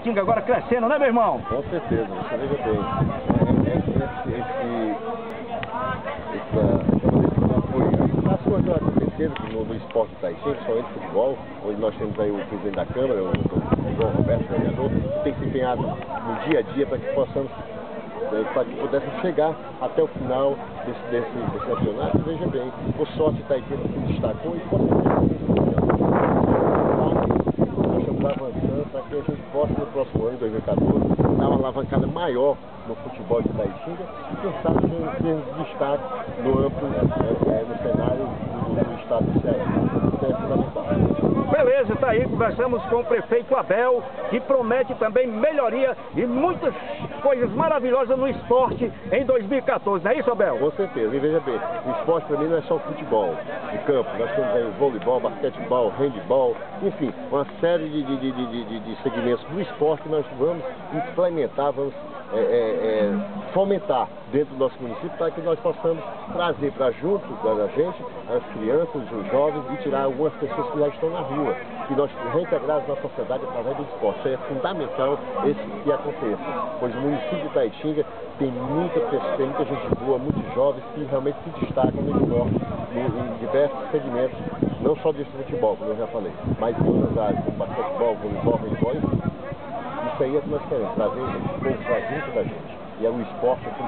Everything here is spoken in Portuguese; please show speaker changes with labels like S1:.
S1: Tinga agora crescendo, né, meu irmão?
S2: Com certeza, você veja bem. As coisas aconteceram no esporte do Taitinga, principalmente no futebol, onde nós temos aí o presidente da Câmara, o João Roberto, vereador, que tem se empenhado no dia a dia para que possamos, para que pudéssemos chegar até o final desse campeonato. Veja bem, o sorte Taitinga se destacou e nós estamos avançando para que a gente possa, no próximo ano, 2014, dar uma alavancada maior no futebol de Taitinga e, quem sabe, ter um destaque no amplo, no cenário do estado do Ceará. Isso é fundamental.
S1: Beleza, tá aí, conversamos com o prefeito Abel, que promete também melhoria e muitas coisas maravilhosas no esporte em 2014, não é isso, Abel?
S2: Com certeza, e veja bem, o esporte para mim não é só o futebol de campo, nós temos aí o voleibol, basquetebol, handebol, enfim, uma série de segmentos do esporte que nós vamos implementar, vamos fomentar dentro do nosso município para que nós possamos trazer para junto da gente as crianças, os jovens e tirar algumas pessoas que já estão na rua, que nós reintegrarmos na sociedade através do esporte. Isso é fundamental que aconteça, pois o município de Taitinga tem muita gente boa, muitos jovens que realmente se destacam no esporte, em diversos segmentos, não só desse futebol, como eu já falei, mas em outras áreas, como basquetebol, voleibol, handebol, enfim. Isso aí é que nós queremos, trazer o povo para junto da gente. E é o esporte fundamental.